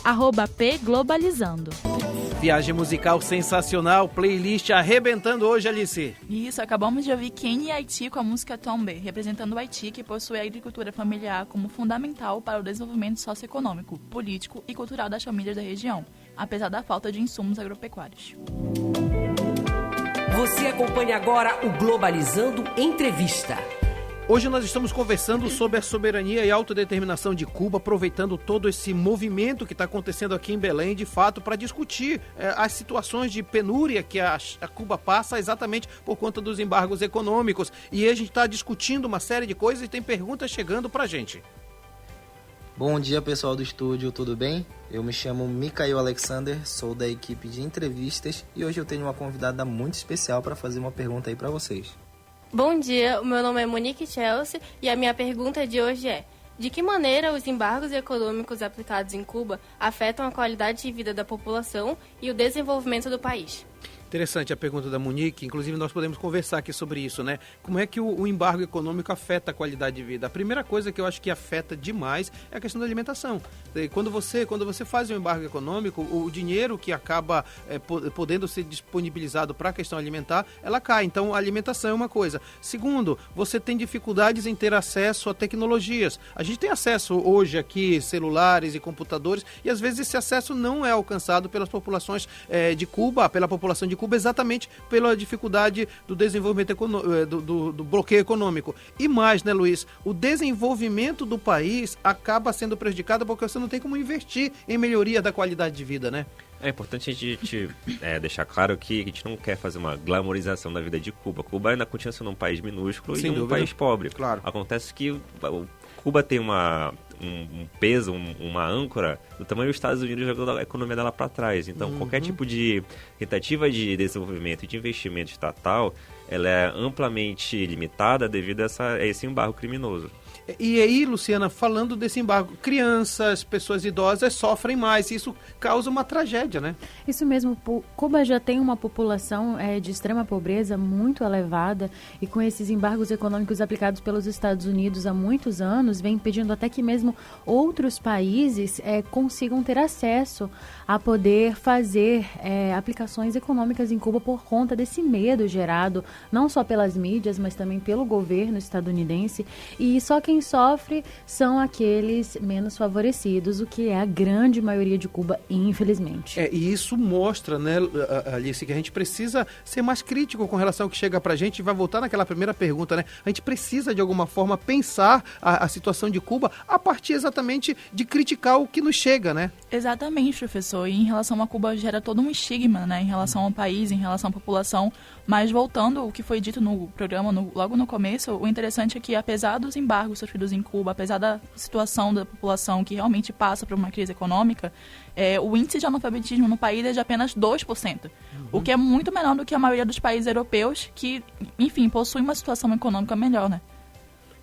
@pglobalizando. Viagem musical sensacional, playlist arrebentando hoje, Alice. Isso, acabamos de ouvir Kenny Haiti com a música Tombey, representando o Haiti, que possui a agricultura familiar como fundamental para o desenvolvimento socioeconômico, político e cultural das famílias da região, apesar da falta de insumos agropecuários. Você acompanha agora o Globalizando Entrevista. Hoje nós estamos conversando sobre a soberania e autodeterminação de Cuba, aproveitando todo esse movimento que está acontecendo aqui em Belém, de fato, para discutir as situações de penúria que a Cuba passa exatamente por conta dos embargos econômicos. E a gente está discutindo uma série de coisas e tem perguntas chegando para a gente. Bom dia, pessoal do estúdio, tudo bem? Eu me chamo Mikael Alexander, sou da equipe de entrevistas e hoje eu tenho uma convidada muito especial para fazer uma pergunta aí para vocês. Bom dia, o meu nome é Monique Chelsea e a minha pergunta de hoje é: de que maneira os embargos econômicos aplicados em Cuba afetam a qualidade de vida da população e o desenvolvimento do país? Interessante a pergunta da Monique, inclusive nós podemos conversar aqui sobre isso, né? Como é que o embargo econômico afeta a qualidade de vida? A primeira coisa que eu acho que afeta demais é a questão da alimentação. Quando você faz um embargo econômico, o dinheiro que acaba podendo ser disponibilizado para a questão alimentar, ela cai. Então, a alimentação é uma coisa. Segundo, você tem dificuldades em ter acesso a tecnologias. A gente tem acesso hoje aqui, celulares e computadores, e às vezes esse acesso não é alcançado pelas populações de Cuba, pela população de Cuba, exatamente pela dificuldade do desenvolvimento do bloqueio econômico. E mais, né, Luiz? O desenvolvimento do país acaba sendo prejudicado porque você não tem como investir em melhoria da qualidade de vida, né? É importante a gente deixar claro que a gente não quer fazer uma glamorização da vida de Cuba. Cuba ainda continua sendo um país minúsculo e um país pobre. Claro. Acontece que Cuba tem um peso, uma âncora do tamanho dos Estados Unidos, jogando a economia dela para trás. Então, qualquer tipo de tentativa de desenvolvimento e de investimento estatal, ela é amplamente limitada devido a esse embargo criminoso. E aí, Luciana, falando desse embargo, crianças, pessoas idosas sofrem mais. Isso causa uma tragédia, né? Isso mesmo. Cuba já tem uma população de extrema pobreza muito elevada e com esses embargos econômicos aplicados pelos Estados Unidos há muitos anos, vem impedindo até que mesmo outros países consigam ter acesso a poder fazer aplicações econômicas em Cuba por conta desse medo gerado não só pelas mídias, mas também pelo governo estadunidense. E só quem sofre são aqueles menos favorecidos, o que é a grande maioria de Cuba, infelizmente. E isso mostra, né, Alice, que a gente precisa ser mais crítico com relação ao que chega pra gente, e vai voltar naquela primeira pergunta, né? A gente precisa, de alguma forma, pensar a situação de Cuba a partir exatamente de criticar o que nos chega, né? Exatamente, professor. E em relação a Cuba gera todo um estigma, né, em relação ao país, em relação à população. Mas voltando ao que foi dito no programa, logo no começo, o interessante é que, apesar dos embargos sofridos em Cuba, apesar da situação da população que realmente passa por uma crise econômica, o índice de analfabetismo no país é de apenas 2%, o que é muito menor do que a maioria dos países europeus que, enfim, possuem uma situação econômica melhor, né?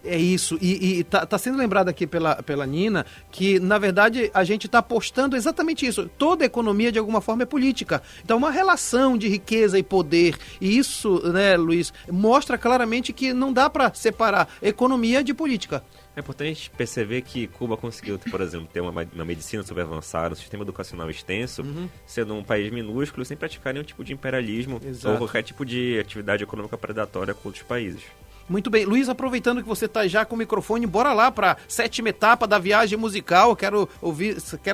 É isso, e tá sendo lembrado aqui pela Nina que, na verdade, a gente está apostando exatamente isso. Toda economia, de alguma forma, é política. Então, uma relação de riqueza e poder, e isso, né, Luiz, mostra claramente que não dá para separar economia de política. É importante perceber que Cuba conseguiu, por exemplo, ter uma medicina super avançada, um sistema educacional extenso, sendo um país minúsculo, sem praticar nenhum tipo de imperialismo ou qualquer tipo de atividade econômica predatória com outros países. Muito bem. Luiz, aproveitando que você está já com o microfone, bora lá para a 7ª etapa da viagem musical. Quero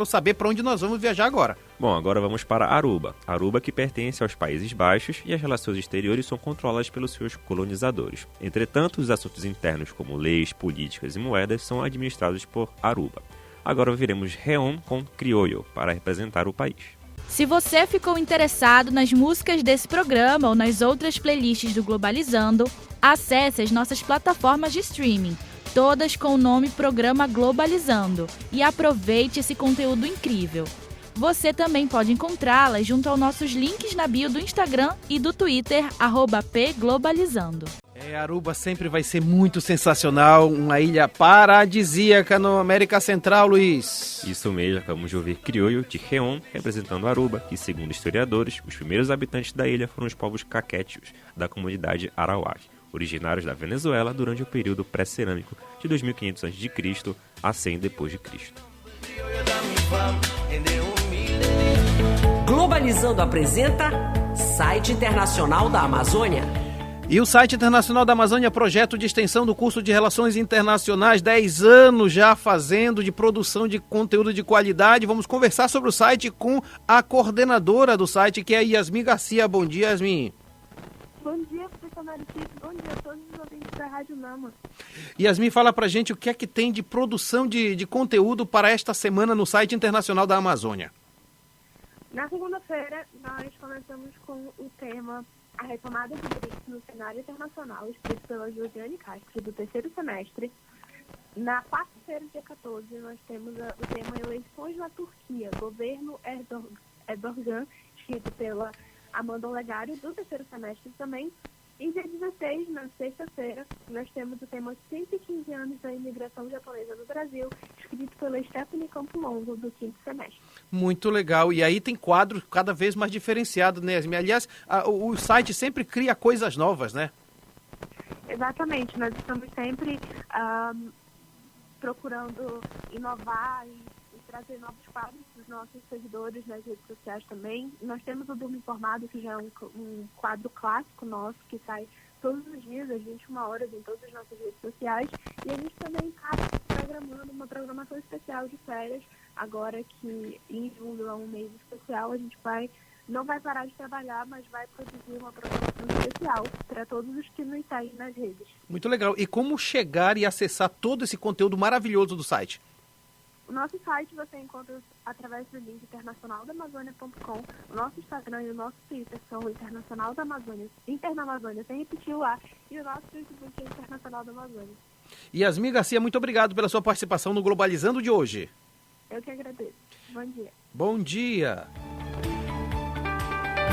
saber para onde nós vamos viajar agora. Bom, agora vamos para Aruba. Aruba, que pertence aos Países Baixos, e as relações exteriores são controladas pelos seus colonizadores. Entretanto, os assuntos internos, como leis, políticas e moedas, são administrados por Aruba. Agora ouviremos Reon com Criollo para representar o país. Se você ficou interessado nas músicas desse programa ou nas outras playlists do Globalizando, acesse as nossas plataformas de streaming, todas com o nome Programa Globalizando, e aproveite esse conteúdo incrível. Você também pode encontrá-las junto aos nossos links na bio do Instagram e do Twitter, @pglobalizando. Aruba sempre vai ser muito sensacional, uma ilha paradisíaca na América Central, Luiz. Isso mesmo, acabamos de ouvir Criollo de Reon, representando Aruba, que, segundo historiadores, os primeiros habitantes da ilha foram os povos caquétios da comunidade Arawak, originários da Venezuela durante o período pré-cerâmico de 2500 a.C. a 100 d.C. Globalizando apresenta Site Internacional da Amazônia. E o Site Internacional da Amazônia, projeto de extensão do curso de Relações Internacionais, 10 anos já fazendo de produção de conteúdo de qualidade. Vamos conversar sobre o site com a coordenadora do site, que é a Yasmin Garcia. Bom dia, Yasmin. Bom dia, professor Maritito. Bom dia a todos os ouvintes da Rádio Nama. Yasmin, fala pra gente o que é que tem de produção de conteúdo para esta semana no Site Internacional da Amazônia. Na segunda-feira, nós começamos com o tema A Retomada de BRICS no Cenário Internacional, escrito pela Josiane Castro, do 3º semestre. Na quarta-feira, dia 14, nós temos o tema Eleições na Turquia, Governo Erdogan, escrito pela Amanda Olegário, do 3º semestre também. E dia 16, na sexta-feira, nós temos o tema 115 anos da imigração japonesa no Brasil, escrito pela Stephanie Campo Longo, do 5º semestre. Muito legal. E aí tem quadros cada vez mais diferenciados, né, Yasmin? Aliás, o site sempre cria coisas novas, né? Exatamente. Nós estamos sempre procurando inovar e trazer novos quadros para os nossos seguidores nas redes sociais também. Nós temos o Durma Informado, que já é um quadro clássico nosso, que sai todos os dias, às 21 horas, em todas as nossas redes sociais. E a gente também está programando uma programação especial de férias. Agora que em julho é um mês especial, a gente não vai parar de trabalhar, mas vai produzir uma programação especial para todos os que nos seguem nas redes. Muito legal. E como chegar e acessar todo esse conteúdo maravilhoso do site? O nosso site você encontra através do link internacionaldamazônia.com. O nosso Instagram e o nosso Twitter são o Internacional da Amazônia, Internamazônia, sem repetir o A, e o nosso Facebook é Internacional da Amazônia. Yasmin Garcia, muito obrigado pela sua participação no Globalizando de hoje. Eu que agradeço. Bom dia. Bom dia.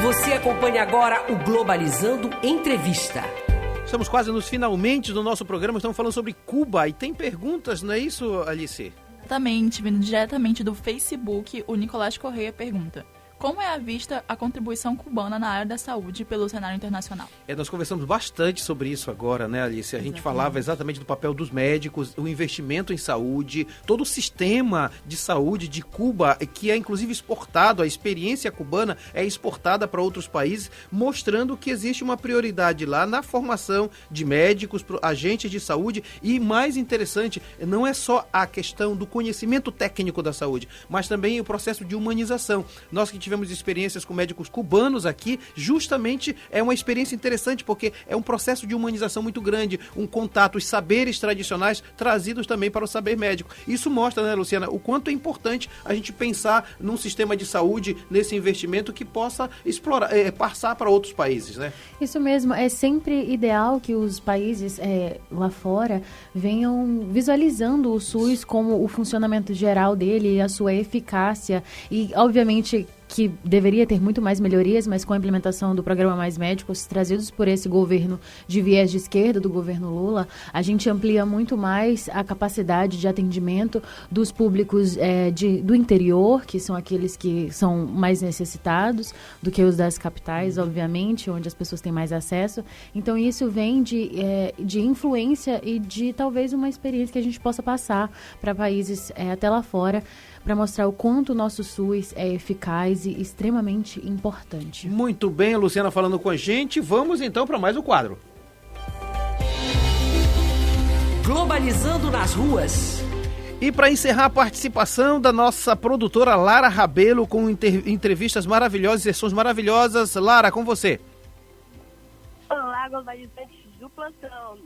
Você acompanha agora o Globalizando Entrevista. Estamos quase nos finalmente do nosso programa, estamos falando sobre Cuba e tem perguntas, não é isso, Alice? Exatamente, vindo diretamente do Facebook, o Nicolás Correia pergunta: como é vista a contribuição cubana na área da saúde pelo cenário internacional? Nós conversamos bastante sobre isso agora, né, Alice? A gente falava exatamente do papel dos médicos, o investimento em saúde, todo o sistema de saúde de Cuba, que é inclusive exportado, a experiência cubana é exportada para outros países, mostrando que existe uma prioridade lá na formação de médicos, agentes de saúde e, mais interessante, não é só a questão do conhecimento técnico da saúde, mas também o processo de humanização. Nós que tivemos experiências com médicos cubanos aqui, justamente é uma experiência interessante, porque é um processo de humanização muito grande, um contato, os saberes tradicionais trazidos também para o saber médico. Isso mostra, né, Luciana, o quanto é importante a gente pensar num sistema de saúde, nesse investimento que possa explorar, passar para outros países, né? Isso mesmo, é sempre ideal que os países lá fora venham visualizando o SUS como o funcionamento geral dele e a sua eficácia e, obviamente, que deveria ter muito mais melhorias, mas com a implementação do programa Mais Médicos, trazidos por esse governo de viés de esquerda, do governo Lula, a gente amplia muito mais a capacidade de atendimento dos públicos do interior, que são aqueles que são mais necessitados, do que os das capitais, obviamente, onde as pessoas têm mais acesso. Então, isso vem de influência e de, talvez, uma experiência que a gente possa passar para países até lá fora, para mostrar o quanto o nosso SUS é eficaz e extremamente importante. Muito bem, a Luciana falando com a gente. Vamos então para mais um quadro. Globalizando nas ruas. E para encerrar a participação da nossa produtora Lara Rabelo com entrevistas maravilhosas, sessões maravilhosas. Lara, com você. Olá, globalizantes do plantão.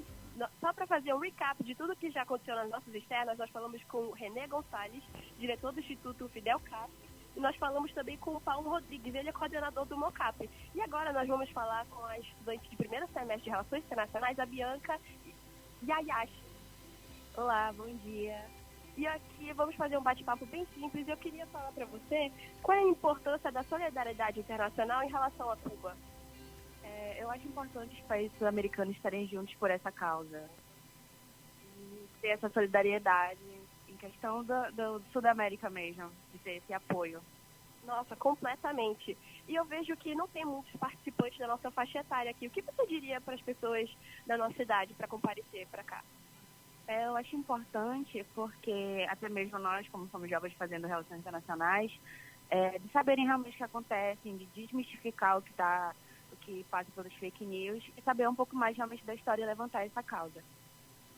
Só para fazer um recap de tudo que já aconteceu nas nossas externas, nós falamos com o René Gonçalves, diretor do Instituto Fidel Castro, e nós falamos também com o Paulo Rodrigues, ele é coordenador do MOCAP. E agora nós vamos falar com a estudante de primeiro semestre de Relações Internacionais, a Bianca Yayashi. Olá, bom dia. E aqui vamos fazer um bate-papo bem simples. Eu queria falar para você qual é a importância da solidariedade internacional em relação a Cuba. Eu acho importante os países americanos estarem juntos por essa causa. E ter essa solidariedade em questão do Sul da América mesmo, de ter esse apoio. Nossa, completamente. E eu vejo que não tem muitos participantes da nossa faixa etária aqui. O que você diria para as pessoas da nossa idade para comparecer para cá? Eu acho importante porque até mesmo nós, como somos jovens fazendo relações internacionais, de saberem realmente o que acontece, de desmistificar o que passa pelos fake news e saber um pouco mais realmente da história e levantar essa causa.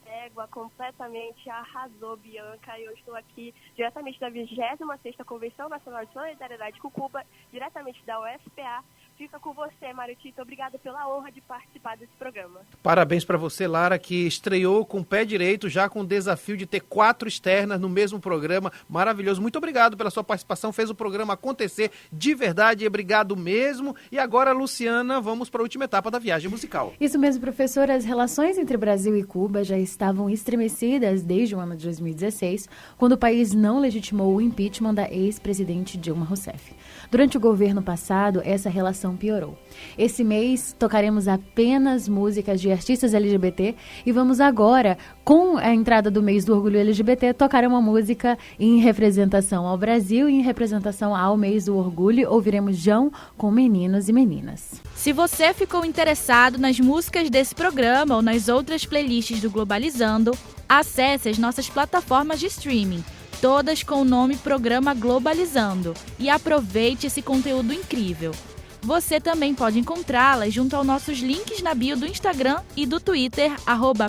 Égua, completamente arrasou, Bianca. Eu estou aqui diretamente da 26ª Convenção Nacional de Solidariedade com Cuba, diretamente da UFPA. Fica com você, Mário Tito. Obrigada pela honra de participar desse programa. Parabéns para você, Lara, que estreou com o pé direito, já com o desafio de ter 4 externas no mesmo programa. Maravilhoso. Muito obrigado pela sua participação. Fez o programa acontecer de verdade. Obrigado mesmo. E agora, Luciana, vamos para a última etapa da viagem musical. Isso mesmo, professor. As relações entre Brasil e Cuba já estavam estremecidas desde o ano de 2016, quando o país não legitimou o impeachment da ex-presidente Dilma Rousseff. Durante o governo passado, essa relação piorou. Esse mês tocaremos apenas músicas de artistas LGBT e vamos agora, com a entrada do mês do orgulho LGBT, tocar uma música em representação ao Brasil e em representação ao mês do orgulho. Ouviremos João com Meninos e Meninas. Se você ficou interessado nas músicas desse programa ou nas outras playlists do Globalizando, acesse as nossas plataformas de streaming, todas com o nome Programa Globalizando, e aproveite esse conteúdo incrível. Você também pode encontrá-las junto aos nossos links na bio do Instagram e do Twitter,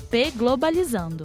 @pglobalizando.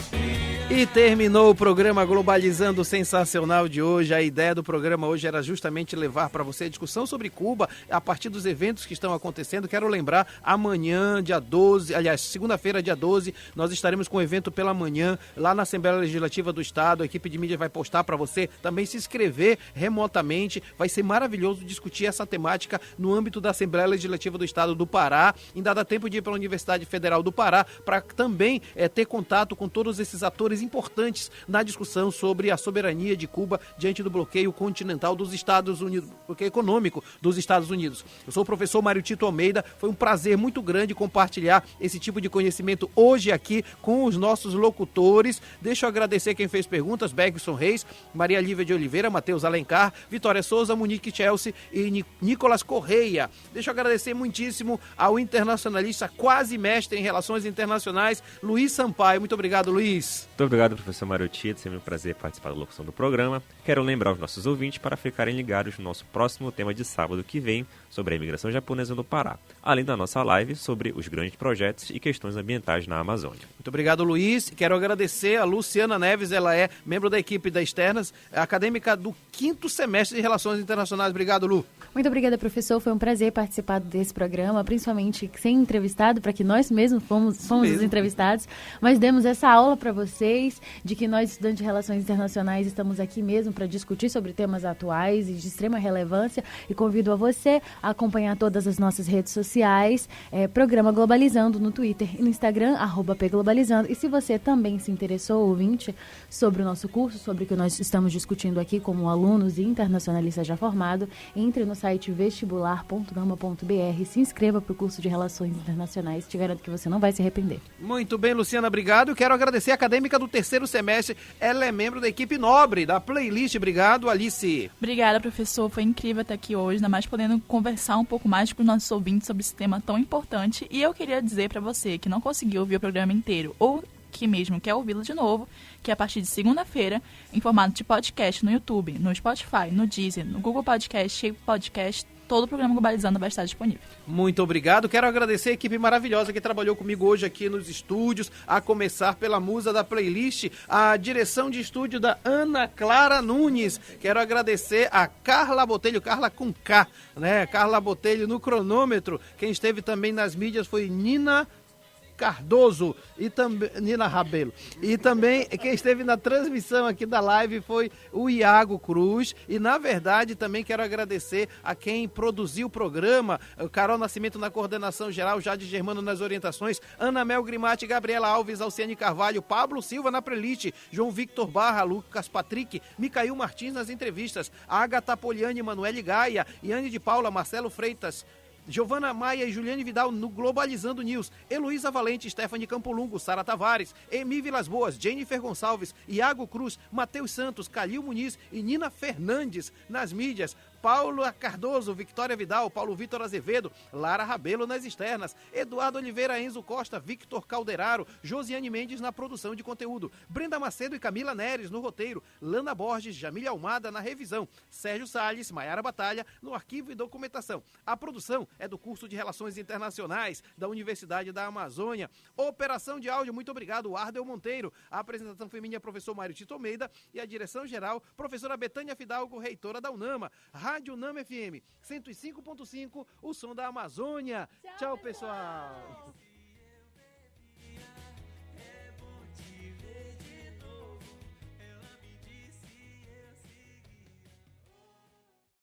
E terminou o programa Globalizando Sensacional de hoje. A ideia do programa hoje era justamente levar para você a discussão sobre Cuba a partir dos eventos que estão acontecendo. Quero lembrar, amanhã, dia 12, aliás, segunda-feira, dia 12, nós estaremos com um evento pela manhã lá na Assembleia Legislativa do Estado. A equipe de mídia vai postar para você também se inscrever remotamente. Vai ser maravilhoso discutir essa temática no âmbito da Assembleia Legislativa do Estado do Pará. Ainda dá tempo de ir para a Universidade Federal do Pará para também ter contato com todos esses atores importantes na discussão sobre a soberania de Cuba diante do bloqueio continental dos Estados Unidos, bloqueio econômico dos Estados Unidos. Eu sou o professor Mário Tito Almeida, foi um prazer muito grande compartilhar esse tipo de conhecimento hoje aqui com os nossos locutores. Deixa eu agradecer quem fez perguntas, Bergson Reis, Maria Lívia de Oliveira, Matheus Alencar, Vitória Souza, Monique Chelsea e Nicolas Correia. Deixa eu agradecer muitíssimo ao internacionalista, quase mestre em relações internacionais, Luiz Sampaio. Muito obrigado, Luiz. Muito obrigado, professor Mário Tito. Sempre um prazer participar da locução do programa. Quero lembrar os nossos ouvintes para ficarem ligados no nosso próximo tema de sábado que vem sobre a imigração japonesa no Pará, além da nossa live sobre os grandes projetos e questões ambientais na Amazônia. Muito obrigado, Luiz. Quero agradecer a Luciana Neves, ela é membro da equipe da Externas, acadêmica do 5º semestre de Relações Internacionais. Obrigado, Lu. Muito obrigada, professor. Foi um prazer participar desse programa, principalmente sem entrevistado, para que nós mesmos fomos os entrevistados, mas demos essa aula para vocês de que nós, estudantes de Relações Internacionais, estamos aqui mesmo para discutir sobre temas atuais e de extrema relevância, e convido a você a acompanhar todas as nossas redes sociais, Programa Globalizando no Twitter e no Instagram, @pglobalizando. E se você também se interessou, ouvinte, sobre o nosso curso, sobre o que nós estamos discutindo aqui como alunos e internacionalistas já formados, entre no site vestibular.gama.br, se inscreva para o curso de Relações Internacionais, te garanto que você não vai se arrepender. Muito bem, Luciana, obrigado. Quero agradecer a acadêmica do 3º semestre, ela é membro da equipe Nobre, da Playlist. Obrigado, Alice. Obrigada, professor. Foi incrível estar aqui hoje, ainda mais podendo conversar um pouco mais com os nossos ouvintes sobre esse tema tão importante. E eu queria dizer para você que não conseguiu ouvir o programa inteiro ou que mesmo quer ouvi-lo de novo, que a partir de segunda-feira, em formato de podcast no YouTube, no Spotify, no Deezer, no Google Podcast, Shape Podcast, todo o programa Globalizando vai estar disponível. Muito obrigado. Quero agradecer a equipe maravilhosa que trabalhou comigo hoje aqui nos estúdios, a começar pela musa da Playlist, a direção de estúdio da Ana Clara Nunes. Quero agradecer a Carla Botelho, Carla com K, né? Carla Botelho no cronômetro. Quem esteve também nas mídias foi Nina Cardoso e também Nina Rabelo. E também quem esteve na transmissão aqui da live foi o Iago Cruz. E na verdade também quero agradecer a quem produziu o programa, o Carol Nascimento na coordenação geral, Jade Germano nas orientações, Ana Mel Grimati, Gabriela Alves, Alciane Carvalho, Pablo Silva na playlist, João Victor Barra, Lucas Patrick, Micael Martins nas entrevistas, Agatha Poliani, Manoel Gaia, Iane de Paula, Marcelo Freitas, Giovana Maia e Juliane Vidal no Globalizando News, Heloísa Valente, Stephanie Campolungo, Sara Tavares, Emi Vilas Boas, Jennifer Gonçalves, Iago Cruz, Matheus Santos, Calil Muniz e Nina Fernandes nas mídias, Paulo Cardoso, Victoria Vidal, Paulo Vitor Azevedo, Lara Rabelo nas externas, Eduardo Oliveira, Enzo Costa, Victor Calderaro, Josiane Mendes na produção de conteúdo, Brenda Macedo e Camila Neres no roteiro, Lana Borges, Jamília Almada na revisão, Sérgio Salles, Maiara Batalha no arquivo e documentação. A produção é do curso de Relações Internacionais da Universidade da Amazônia. Operação de áudio, muito obrigado, Ardel Monteiro. A apresentação foi minha, professor Mário Tito Almeida, e a direção geral, professora Betânia Fidalgo, reitora da UNAMA. Rádio UNAMA FM 105.5, o som da Amazônia. Tchau, pessoal.